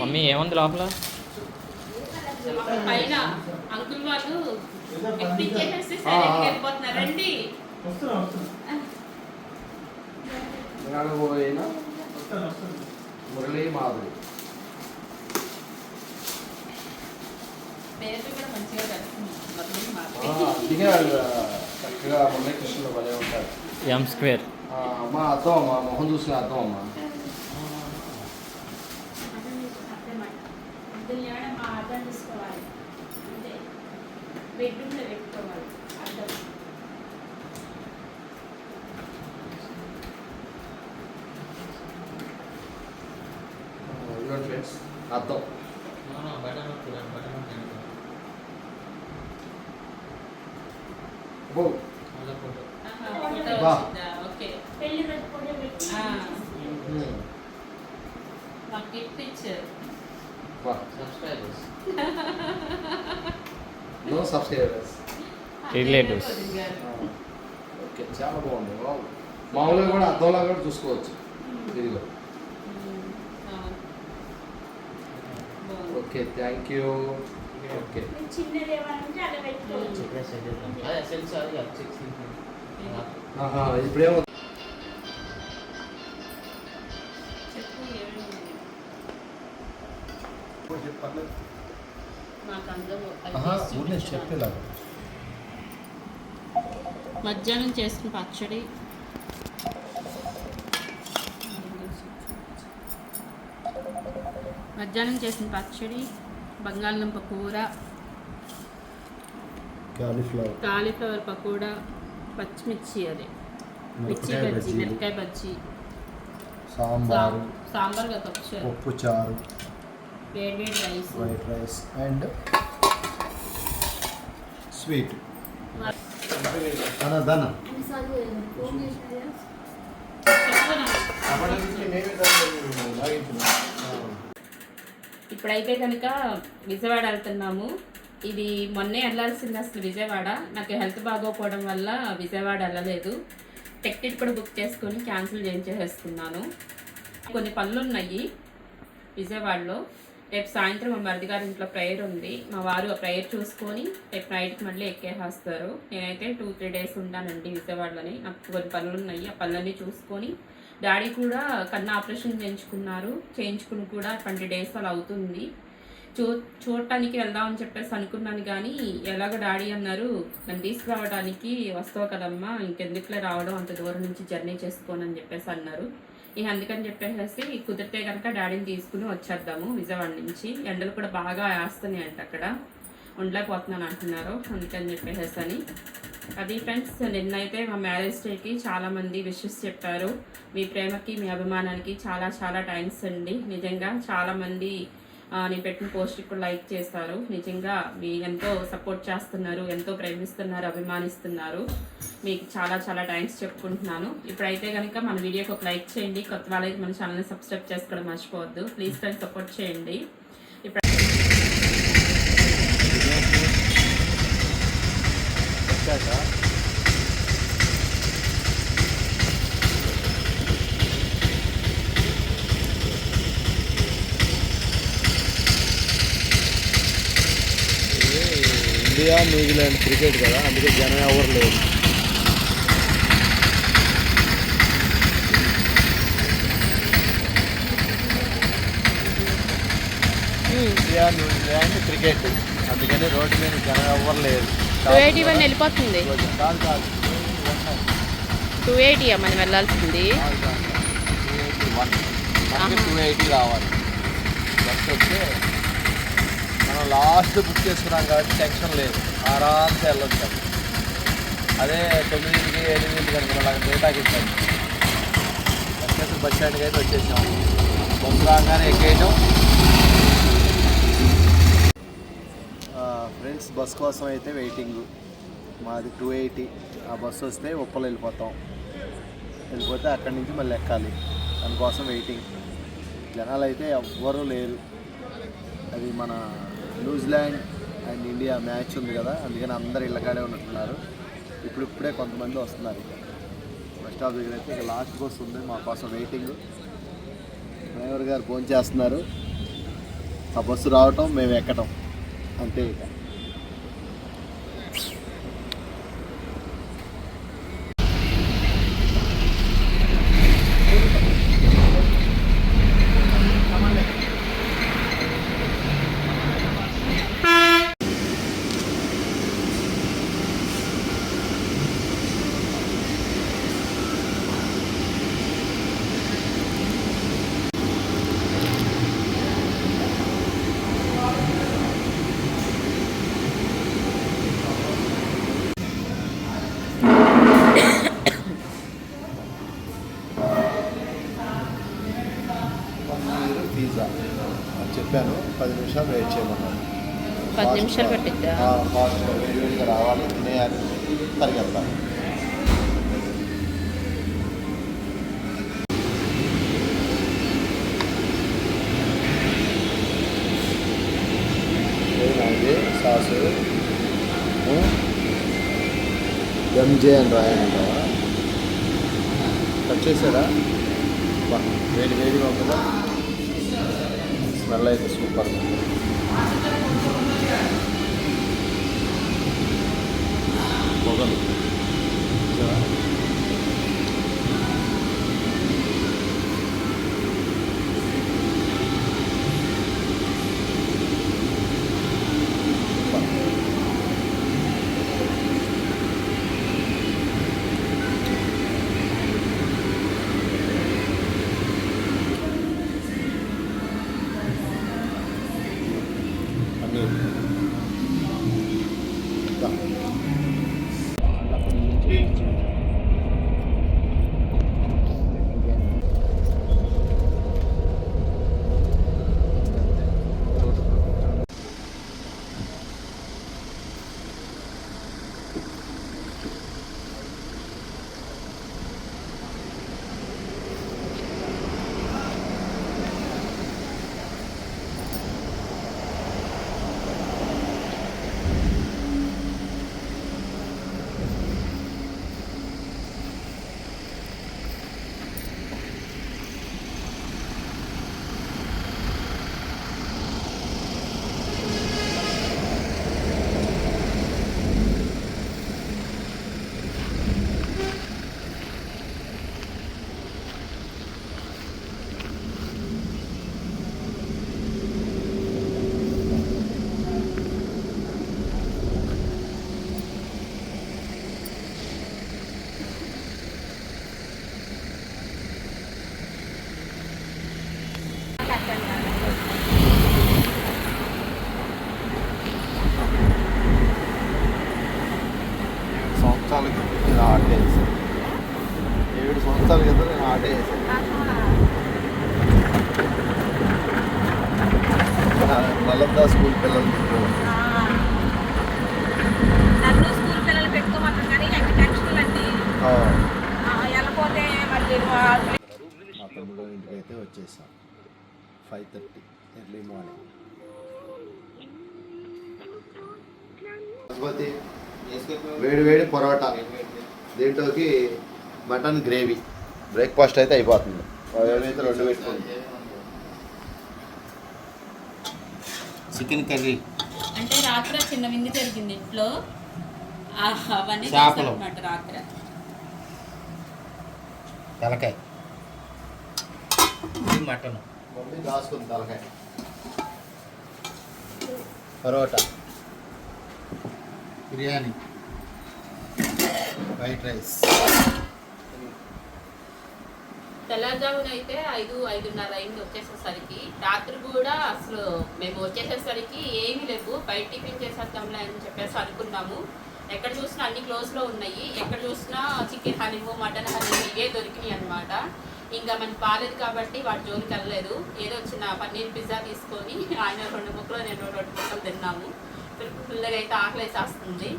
Mummy ఏముంది లోపల? పైన అంకుల్ వాళ్ళు ఎక్కించేసేసి సైలెంట్గా వెళ్ళిపోతున్నారు. రండి. మురళీ మాధురి పేరు కూడా మంచిగా తెలుస్తుంది. చక్కగా మురళీకృష్ణులు భలే ఉంటారు. ఎం స్క్వేర్ అమ్మా అర్థం అమ్మా, మొహం చూసిన అర్థం అమ్మా. ఫ్రెండ్స్ అర్థం నో సబ్స్క్రైబర్స్ రిలేటివ్స్. ఓకే, చాలా బాగుంది. మామూలుగా కూడా అర్థంలా కూడా చూసుకోవచ్చు. ఇదిగో ఓకే, థ్యాంక్ యూ. ఓకే, ఇప్పుడేమో చెప్పేలాగా మధ్యాహ్నం చేసిన పచ్చడి, బంగాళదుంప కూర, కాలీఫ్లవర్ పకోడా, పచ్చిమిర్చి, అదే మిర్చి బజ్జీ, మిరపకాయ బజ్జీ, సాంబార్ పప్పు చారు, వేడి rice, white rice and sweet. ఇప్పుడైతే కనుక విజయవాడ వెళ్తున్నాము. ఇది మొన్నే వెళ్ళాల్సింది అసలు విజయవాడ. నాకు హెల్త్ బాగోకపోవడం వల్ల విజయవాడ వెళ్ళలేదు. టికెట్ కూడా బుక్ చేసుకొని క్యాన్సిల్ చేసేసుకున్నాను. కొన్ని పనులు ఉన్నాయి విజయవాడలో. రేపు సాయంత్రం మా మరిది గారి ఇంట్లో ప్రేయర్ ఉంది. మా వారు ఆ ప్రేయర్ చూసుకొని రేపు నైట్కి మళ్ళీ ఎక్కేసేస్తారు. నేనైతే 2-3 days ఉంటానండి విజయవాడలోని. నాకు కొన్ని పనులు ఉన్నాయి. ఆ పనులన్నీ చూసుకొని, డాడీ కూడా కన్ను ఆపరేషన్ చేయించుకుని కూడా 20 days అలా అవుతుంది. చూడటానికి వెళ్దామని చెప్పేసి అనుకున్నాను, కానీ ఎలాగో డాడీ అన్నారు, నన్ను తీసుకురావడానికి వస్తావు కదమ్మా, ఇంకెందుకులే రావడం అంత దూరం నుంచి జర్నీ చేసుకోనని చెప్పేసి అన్నారు. ఇక అందుకని చెప్పేసి కుదిరితే కనుక డాడీని తీసుకుని వచ్చేద్దాము విజయవాడ నుంచి. ఎండలు కూడా బాగా వేస్తున్నాయి అంట, అక్కడ ఉండలేకపోతున్నాను అంటున్నారు. అందుకని చెప్పేసి అని అది ఫ్రెండ్స్. నిన్నైతే మా మ్యారేజ్ డేకి చాలామంది విషెస్ చెప్పారు. మీ ప్రేమకి, మీ అభిమానానికి చాలా చాలా థ్యాంక్స్ అండి. నిజంగా చాలామంది నేను పెట్టిన పోస్ట్కి కూడా లైక్ చేస్తారు. నిజంగా మీ ఎంతో సపోర్ట్ చేస్తున్నారు, ఎంతో ప్రేమిస్తున్నారు, అభిమానిస్తున్నారు. మీకు చాలా చాలా థ్యాంక్స్ చెప్పుకుంటున్నాను. ఇప్పుడైతే కనుక మన వీడియోకి ఒక లైక్ చేయండి. కొత్త వాళ్ళకి మన ఛానల్ని సబ్స్క్రైబ్ చేసుకోవడం మర్చిపోవద్దు. ప్లీజ్ ఫ్రెండ్స్ సపోర్ట్ చేయండి. ఇండియా న్యూజిలాండ్ క్రికెట్ కదా, అందుకే జనం ఎవరు లేదు. ఇండియా న్యూజిలాండ్ క్రికెట్, అందుకని రోడ్డు మీద జనం ఎవరు లేదు. 281 వెళ్ళిపోతుంది. 280 మనం వెళ్ళాల్సింది. 280 రావాలి. బస్ వస్తే మనం లాస్ట్ బుక్ చేసుకున్నాం కాబట్టి టెన్షన్ లేదు, ఆరామ్సే వెళ్ళొచ్చాం. అదే 9కి 8కి కనుక అలాగే లేటాకి ఇచ్చాం. బస్ స్టాండ్కి అయితే వచ్చేసాం. బస్సు రాగానే ఎక్కేయటం. ఫ్రెండ్స్, బస్ కోసం అయితే వెయిటింగ్. మాది 280. ఆ బస్సు వస్తే ఉప్పలు వెళ్ళిపోతే అక్కడి నుంచి మళ్ళీ ఎక్కాలి. దానికోసం వెయిటింగ్. జనాలు అయితే ఎవ్వరూ లేరు. అది మన న్యూజిలాండ్ అండ్ ఇండియా మ్యాచ్ ఉంది కదా, అందుకని అందరు ఇళ్ళకాడే ఉన్నట్టున్నారు. ఇప్పుడే కొంతమంది వస్తున్నారు. బస్ స్టాప్ దగ్గర అయితే ఇక లాస్ట్ బస్ ఉంది మా కోసం వెయిటింగ్. నాన్నగారు ఫోన్ చేస్తున్నారు. ఆ బస్సు రావటం, మేము ఎక్కటం, అంతే ఇక. పిజ్జా చెప్పాను, 10 నిమిషాలు వెయిట్ చేయమన్నాను. 10 నిమిషాలు పట్టిద్దా? ఫాస్ట్గా వేడివేడిగా రావాలి, తినేయాలి, పరిగెత్తాలి. ఇది సాసు ఎంజే అని రాయాలంటావా? కట్ చేశారా? వేడి వేడిగా ఉంటుందా? స్మెల్ అయితే సూపర్. పొగలు నేను ఆర్డర్ చేశాను. 7 సంవత్సరాల క్రితం నేను ఆర్డర్ చేశాను. నలంద స్కూల్ పిల్లలు స్కూల్ పిల్లలు పెట్టుకోమంటారు కానీ టెన్షన్ అండి వెళ్ళపోతే మళ్ళీ మా తమ్ముడు ఇంటికి అయితే వచ్చేసాం. 5:30 ఎర్లీ మార్నింగ్. వేడి వేడి పొరోటా, దీంట్లోకి మటన్ గ్రేవీ. బ్రేక్ఫాస్ట్ అయితే అయిపోతుంది. ఏమైతే 2 పెట్టుకోండి. చికెన్ కర్రీ అంటే రాత్రి చిన్న విందు జరిగింది ఇంట్లో, అవన్నీ చేపలు అన్నమాట. రాత్రి తలకాయ, మటన్, మమ్మీ దాసుకుంది తలకాయ, పరోటా, బిర్యానీ, వైట్ రైస్. తెల్లజామున అయితే 5-5:30 అయింది వచ్చేసేసరికి. రాత్రి కూడా అసలు మేము వచ్చేసేసరికి ఏమీ లేవు, బయట టిఫిన్ చేసేద్దాంలే అని చెప్పేసి అనుకున్నాము. ఎక్కడ చూసినా అన్ని క్లోజ్లో ఉన్నాయి, ఎక్కడ చూసినా చికెన్ హలీము, మటన్ హలీము ఇవే దొరికినాయి అనమాట. ఇంకా మనకి బాలేదు కాబట్టి వాటి జోలికి వెళ్ళలేదు. ఏదో చిన్న పన్నీర్ పిజ్జా తీసుకొని ఆయన 2 ముక్కలు, నేను 2 ముక్కలు తిన్నాము. ఫుల్గా అయితే ఆకలి వేసేస్తుంది.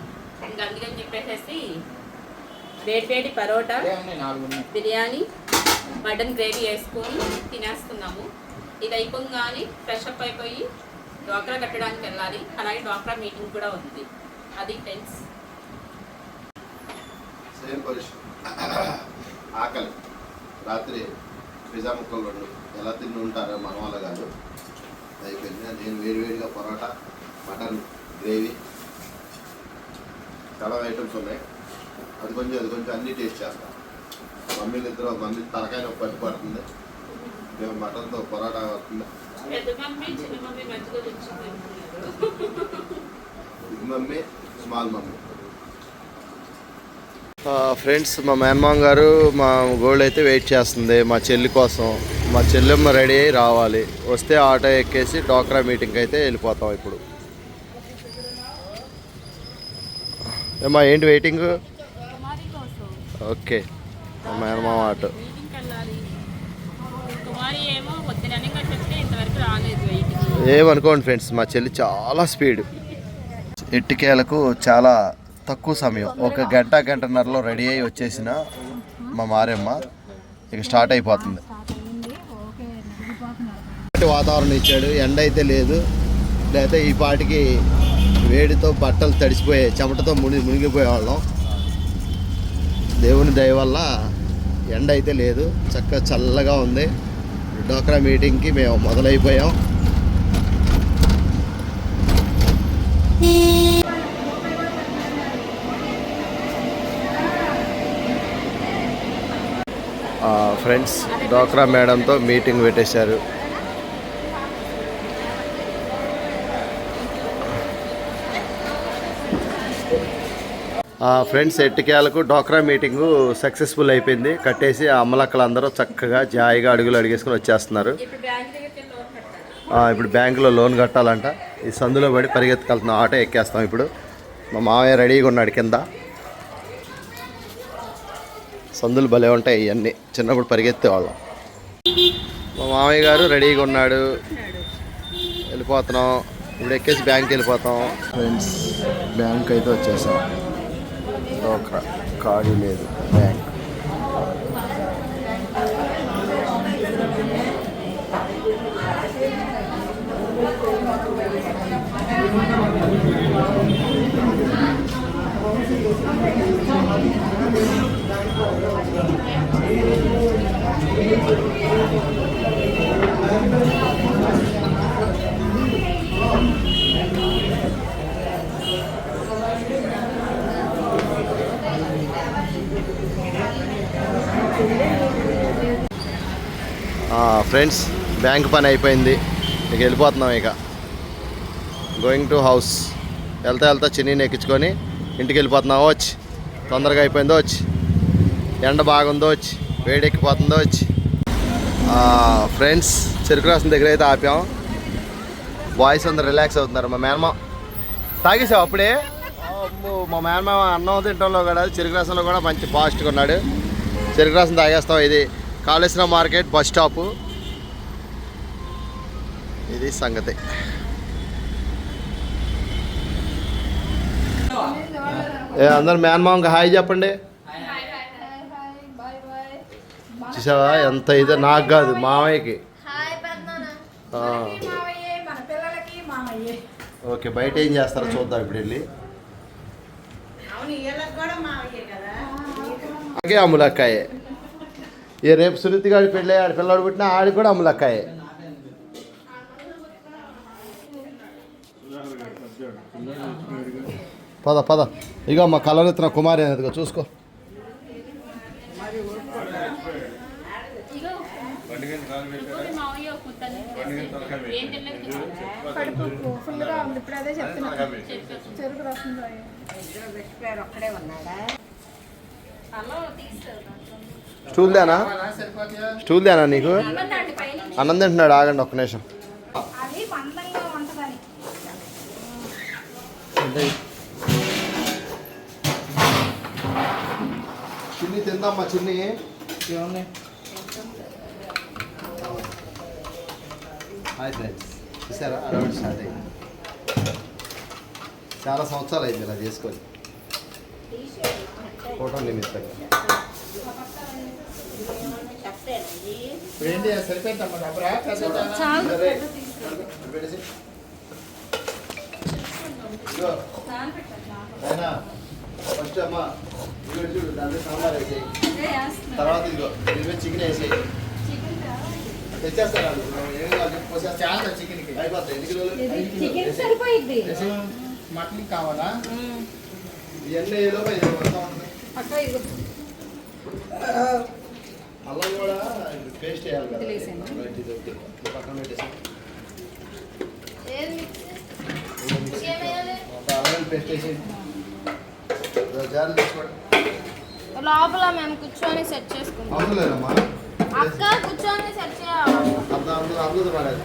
ఇంకా అందుకని చెప్పేసి వేడి పరోటా, బిర్యానీ, మటన్ గ్రేవీ వేసుకొని తినేస్తున్నాము. ఇది అయిపోగానే ఫ్రెష్ అప్ అయిపోయి డ్వాక్రా కట్టడానికి వెళ్ళాలి. అలాగే డ్వాక్రా మీటింగ్ కూడా ఉంది. అది ఫ్రెండ్స్. సేమ్ పరిస్థితి. ఆకలి రాత్రి పిజ్జా ముక్కలు 2 ఎలా తిని ఉంటారో మన వల్ల కాదు. అయిపోయింది. నేను వేడివేడిగా పరోటా, మటన్ గ్రేవీ, చాలా ఐటమ్స్ ఉన్నాయి. అది కొంచెం అన్నీ టేస్ట్ చేస్తాను. మమ్మీ తలకాయ నొప్పి పట్టుపడుతుంది. మేము మటన్తో పరోటా వస్తుంది. Big mummy, small mummy. Friends, మా మేనమామ గారు మా గోల్డ్ అయితే వెయిట్ చేస్తుంది మా చెల్లి కోసం. మా చెల్లెమ్మ రెడీ అయ్యి రావాలి. వస్తే ఆటో ఎక్కేసి డోక్రా మీటింగ్కి అయితే వెళ్ళిపోతాం. ఇప్పుడు ఏమా ఏంటి వెయిటింగ్? ఓకే, మా మేనమామ ఆటో. ఏమనుకోండి ఫ్రెండ్స్, మా చెల్లి చాలా స్పీడ్. ఎట్టికేలకు చాలా తక్కువ సమయం, 1 గంటన్నరలో రెడీ అయ్యి వచ్చేసిన మా మారమ్మ ఇక స్టార్ట్ అయిపోతుంది. వాతావరణం ఇచ్చాడు, ఎండ అయితే లేదు. లేకపోతే ఈ పాటికి వేడితో బట్టలు తడిసిపోయాయి, చెమటతో మునిగిపోయేవాళ్ళం. దేవుని దయ వల్ల ఎండ అయితే లేదు, చక్కగా చల్లగా ఉంది. డోక్రా మీటింగ్కి మేము మొదలైపోయాం. ఫ్రెండ్స్, డోక్రా మేడంతో మీటింగ్ పెట్టేశారు. ఫ్రెండ్స్, ఎట్టికేలకు డోక్రా మీటింగు సక్సెస్ఫుల్ అయిపోయింది. కట్టేసి ఆ అమ్మలక్కలందరూ చక్కగా జాయిగా అడుగులు అడిగేసుకుని వచ్చేస్తున్నారు. ఇప్పుడు బ్యాంకులో లోన్ కట్టాలంట. ఈ సందులో పడి పరిగెత్తుకెళ్తున్నాం, ఆటో ఎక్కేస్తాం. ఇప్పుడు మా మామయ్య రెడీగా ఉన్నాడు కింద. సందులు భలే ఉంటాయి ఇవన్నీ, చిన్నప్పుడు పరిగెత్తేవాళ్ళం. మా మామయ్య గారు రెడీగా ఉన్నాడు, వెళ్ళిపోతున్నాం. ఇప్పుడు ఎక్కేసి బ్యాంక్కి వెళ్ళిపోతాం. ఫ్రెండ్స్, బ్యాంక్ అయితే వచ్చేసాం. డోక్రా ఖాళీ లేదు బ్యాంక్. ఫ్రెండ్స్, బ్యాంక్ పని అయిపోయింది, ఇక వెళ్ళిపోతున్నాం. ఇక గోయింగ్ టు హౌస్. వెళ్తా చిన్నీని ఎక్కించుకొని ఇంటికి వెళ్ళిపోతున్నాం. వచ్చి తొందరగా అయిపోయిందో, వచ్చి ఎండ బాగుందో, వచ్చి వేడెక్కిపోతుందో. వచ్చి ఫ్రెండ్స్, చెరుకు రసం దగ్గర అయితే ఆపాం. బాయ్స్ అందరు రిలాక్స్ అవుతున్నారు. మా మేనమా తాగేసావు అప్పుడే. మా మేనమా అన్నం తింటంలో కూడా చెరుకు రసంలో కూడా మంచి ఫాస్ట్గా ఉన్నాడు. చెరుకు రసం తాగేస్తాం. ఇది కాళేశ్వరం మార్కెట్ బస్ స్టాపు. ఇది సంగతి. అందరు మేనమామకి హాయ్ చెప్పండి. చూసావా ఎంత ఇదో, నాకు కాదు మామయ్యకి. ఓకే, బయట ఏం చేస్తారో చూద్దాం ఇప్పుడు వెళ్ళి. అలాగే అమ్ములక్కాయే. ఈ రేపు సునీతి గారి పెళ్ళి, ఆడి పిల్లాడు పుట్టినా ఆడికి కూడా అమ్ములక్కాయే. పద ఇక మా కలరెత్తిన కుమారి అనేది చూసుకో. స్టూల్ దేనా నీకు? అన్నం తింటున్నాడు, ఆగండి ఒక్క నిమిషం. చిన్ని తిందామ్మా, చిన్ని. హాయ్ ఫ్రెండ్స్, చూసారా అలవాటు స్టార్ట్ అయింది. చాలా సంవత్సరాలు అయింది ఇలా చేసుకొని. ఫోటో నిమిత్తంగా ఏంటి సరిపోయిందమ్మా. ఫస్ట్ అమ్మా ఇదిగో చూడు, దాంట్లో సాంబార్ వేసేయి. తర్వాత ఇదిగో చికెన్ వేసేయి. తెచ్చేస్తారా ఏం కాదు చాలా చికెన్కి అయిపోతాయి ఎన్ని కిలోలు చికెన్ సరిపోయిద్ది. మటన్ కావాలా ఇవన్నీ ఏదో వస్తూ ఉంటుంది అక్క ఇది అల్లం కూడా పేస్ట్ వేయాలి కదా వదిలేసాను. రైట్, ఇది ఓకే. ఇది పక్కన పెట్టేసాం అల్లం పేస్ట్ వేసి జాగ్రత్త తెచ్చుకోండి. లోపల మేము కూర్చొని సెట్ చేసుకుంటాం. అవసరం లేదమ్మా అక్క కూర్చొని సెట్ చేయాలి. అర్థం పడాలి.